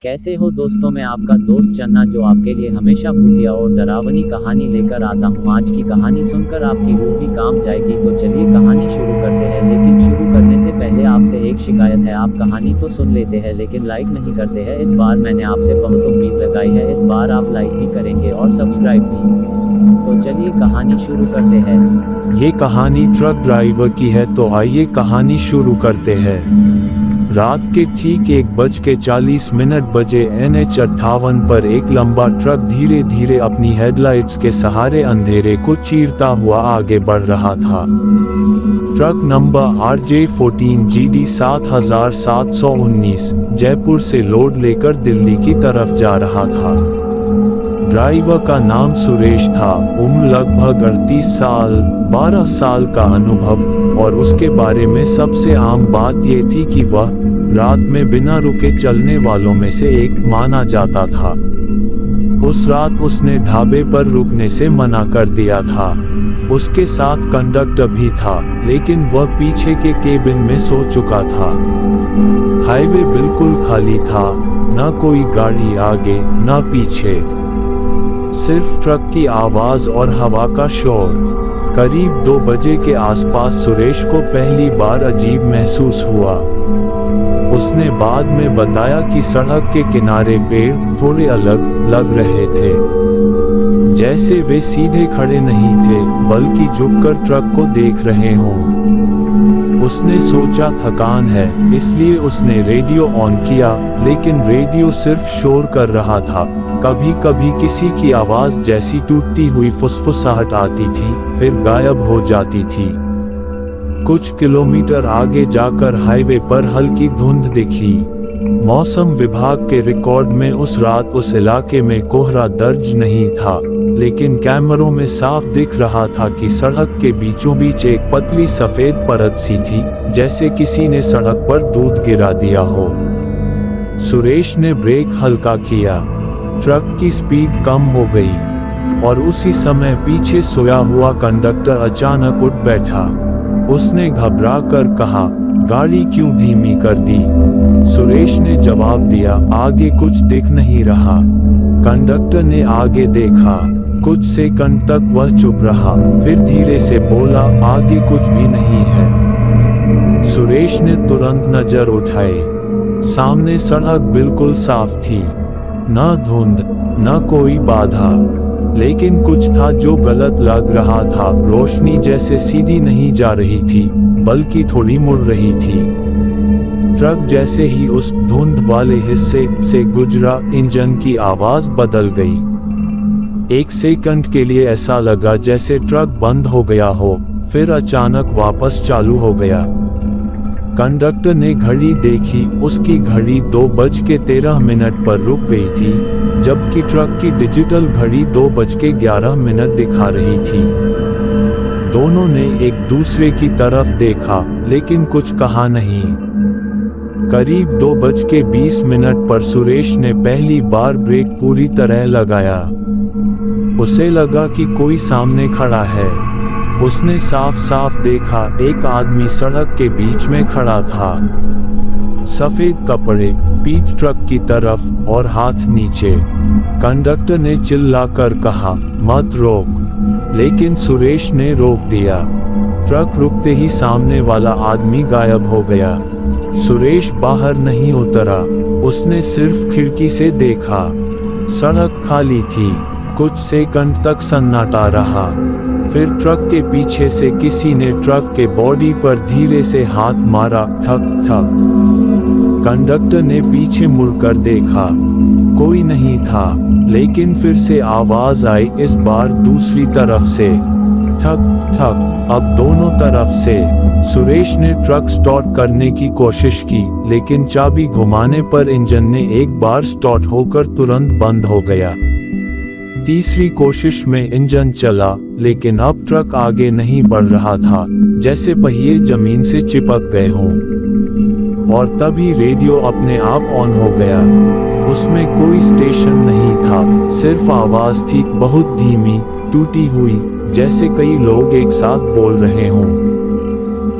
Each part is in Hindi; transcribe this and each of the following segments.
कैसे हो दोस्तों, मैं आपका दोस्त चन्ना जो आपके लिए हमेशा भूतिया और डरावनी कहानी लेकर आता हूँ। आज की कहानी सुनकर आपकी रूह भी काम जाएगी। तो चलिए कहानी शुरू करते हैं, लेकिन शुरू करने से पहले आपसे एक शिकायत है। आप कहानी तो सुन लेते हैं लेकिन लाइक नहीं करते हैं। इस बार मैंने आपसे बहुत उम्मीद लगाई है, इस बार आप लाइक भी करेंगे और सब्सक्राइब भी। तो चलिए कहानी शुरू करते हैं। ये कहानी ट्रक ड्राइवर की है, तो आइए कहानी शुरू करते हैं। रात के ठीक 1:40 बजे NH 58 पर एक लंबा ट्रक धीरे धीरे अपनी हेडलाइट्स के सहारे अंधेरे को चीरता हुआ आगे बढ़ रहा था। Truck number RJ 14 GD 7719 Jaipur से लोड लेकर दिल्ली की तरफ जा रहा था। ड्राइवर का नाम सुरेश था, उम्र लगभग 38 साल, 12 साल का अनुभव, और उसके बारे में सबसे आम बात ये थी कि वह रात में बिना रुके चलने वालों में से एक माना जाता था। उस रात उसने ढाबे पर रुकने से मना कर दिया था। उसके साथ कंडक्टर भी था, लेकिन वह पीछे के केबिन में सो चुका था। हाईवे बिल्कुल खाली था, न कोई गाड़ी आगे न पीछे, सिर्फ ट्रक की आवाज और हवा का शोर। करीब 2 बजे के आसपास सुरेश को पहली बार अजीब महसूस हुआ। उसने बाद में बताया कि सड़क के किनारे पेड़ थोड़े अलग लग रहे थे, जैसे वे सीधे खड़े नहीं थे बल्कि झुककर ट्रक को देख रहे हों। उसने सोचा थकान है, इसलिए उसने रेडियो ऑन किया, लेकिन रेडियो सिर्फ शोर कर रहा था। कभी कभी किसी की आवाज जैसी टूटती हुई फुसफुसाहट आती थी, फिर गायब हो जाती थी। कुछ किलोमीटर आगे जाकर हाईवे पर हल्की धुंध दिखी। मौसम विभाग के रिकॉर्ड में उस रात उस इलाके में कोहरा दर्ज नहीं था, लेकिन कैमरों में साफ दिख रहा था कि सड़क के बीचों बीच एक पतली सफेद परत सी थी, जैसे किसी ने सड़क पर दूध गिरा दिया हो। सुरेश ने ब्रेक हल्का किया। ट्रक की स्पीड कम हो गई और उसी समय पीछे सोया हुआ कंडक्टर अचानक उठ बैठा। उसने घबरा कर कहा, गाड़ी क्यों धीमी कर दी? सुरेश ने जवाब दिया, आगे कुछ दिख नहीं रहा। कंडक्टर ने आगे देखा। कुछ सेकंड तक वह चुप रहा, फिर धीरे से बोला, आगे कुछ भी नहीं है। सुरेश ने तुरंत नजर उठाई। सामने सड़क बिल्कुल साफ थी, न धुंध न कोई बाधा, लेकिन कुछ था जो गलत लग रहा था। रोशनी जैसे सीधी नहीं जा रही थी, बल्कि थोड़ी मुड़ रही थी। ट्रक जैसे ही उस धुंध वाले हिस्से से गुजरा, इंजन की आवाज बदल गई। 1 सेकंड के लिए ऐसा लगा जैसे ट्रक बंद हो गया हो, फिर अचानक वापस चालू हो गया। कंडक्टर ने घड़ी देखी, उसकी घड़ी 2:13 पर रुक गई थी, जबकि ट्रक की डिजिटल घड़ी 2:11 दिखा रही थी। दोनों ने एक दूसरे की तरफ देखा, लेकिन कुछ कहा नहीं। करीब 2:20 पर सुरेश ने पहली बार ब्रेक पूरी तरह लगाया। उसे लगा कि कोई सामने खड़ा है। उसने साफ साफ देखा, एक आदमी सड़क के बीच में खड़ा था। सफेद कपड़े, पीठ ट्रक की तरफ और हाथ नीचे। कंडक्टर ने चिल्लाकर कहा, मत रोक, लेकिन सुरेश ने रोक दिया। ट्रक रुकते ही सामने वाला आदमी गायब हो गया। सुरेश बाहर नहीं उतरा, उसने सिर्फ खिड़की से देखा। सड़क खाली थी। कुछ सेकंड तक सन्नाटा रहा, फिर ट्रक के पीछे से किसी ने ट्रक के बॉडी पर धीरे से हाथ मारा, ठक ठक। कंडक्टर ने पीछे मुड़कर देखा, कोई नहीं था, लेकिन फिर से आवाज आई, इस बार दूसरी तरफ से, ठक ठक, अब दोनों तरफ से। सुरेश ने ट्रक स्टार्ट करने की कोशिश की, लेकिन चाबी घुमाने पर इंजन ने एक बार स्टार्ट होकर तुरंत बंद हो गया। तीसरी कोशिश में इंजन चला, लेकिन अब ट्रक आगे नहीं बढ़ रहा था, जैसे पहिए जमीन से चिपक गए हों। और तभी रेडियो अपने आप ऑन हो गया। उसमें कोई स्टेशन नहीं था, सिर्फ आवाज थी, बहुत धीमी, टूटी हुई, जैसे कई लोग एक साथ बोल रहे हों।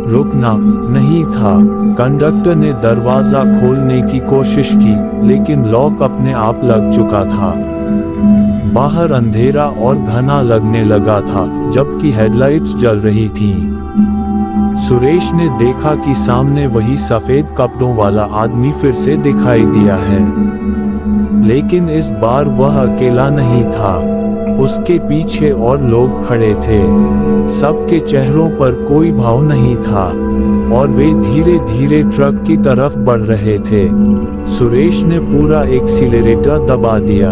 रुकना नहीं था। कंडक्टर ने दरवाजा खोलने की कोशिश की, लेकिन लॉक अपने आप लग चुका था। बाहर अंधेरा और घना लगने लगा था, जबकि हेडलाइट्स जल रही थीं। सुरेश ने देखा कि सामने वही सफेद कपड़ों वाला आदमी फिर से दिखाई दिया है, लेकिन इस बार वह अकेला नहीं था। उसके पीछे और लोग खड़े थे। सबके चेहरों पर कोई भाव नहीं था और वे धीरे धीरे ट्रक की तरफ बढ़ रहे थे। सुरेश ने पूरा एक्सीलरेटर दबा दिया,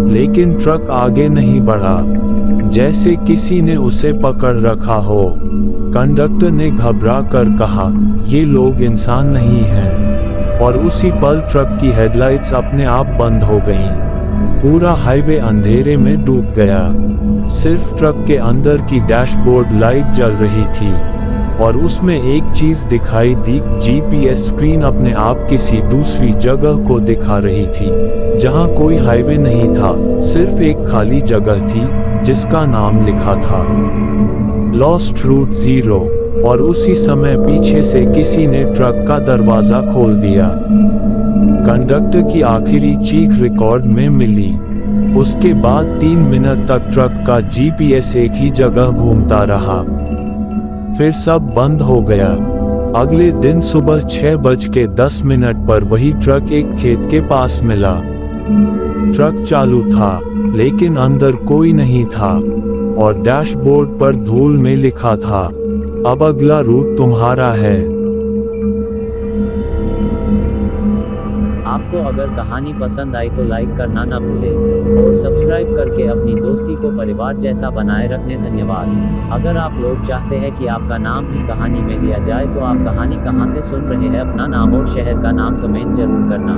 लेकिन ट्रक आगे नहीं बढ़ा, जैसे किसी ने उसे पकड़ रखा हो। कंडक्टर ने घबरा कर कहा, ये लोग इंसान नहीं हैं। और उसी पल ट्रक की हेडलाइट्स अपने आप बंद हो गईं। पूरा हाईवे अंधेरे में डूब गया। सिर्फ ट्रक के अंदर की डैशबोर्ड लाइट जल रही थी और उसमें एक चीज दिखाई दी। जीपीएस स्क्रीन अपने आप किसी दूसरी जगह को दिखा रही थी, जहां कोई हाईवे नहीं था, सिर्फ एक खाली जगह थी जिसका नाम लिखा था लॉस्ट रूट 0। और उसी समय पीछे से किसी ने ट्रक का दरवाजा खोल दिया। कंडक्टर की आखिरी चीख रिकॉर्ड में मिली। उसके बाद 3 मिनट तक ट्रक का जीपीएस एक ही जगह घूमता रहा, फिर सब बंद हो गया। अगले दिन सुबह 6:10 पर वही ट्रक एक खेत के पास मिला। ट्रक चालू था, लेकिन अंदर कोई नहीं था और डैशबोर्ड पर धूल में लिखा था, अब अगला रूट तुम्हारा है। आपको अगर कहानी पसंद आई तो लाइक करना ना भूलें और सब्सक्राइब करके अपनी दोस्ती को परिवार जैसा बनाए रखने धन्यवाद। अगर आप लोग चाहते हैं कि आपका नाम भी कहानी में लिया जाए तो आप कहानी कहां से सुन रहे हैं, अपना नाम और शहर का नाम कमेंट जरूर करना।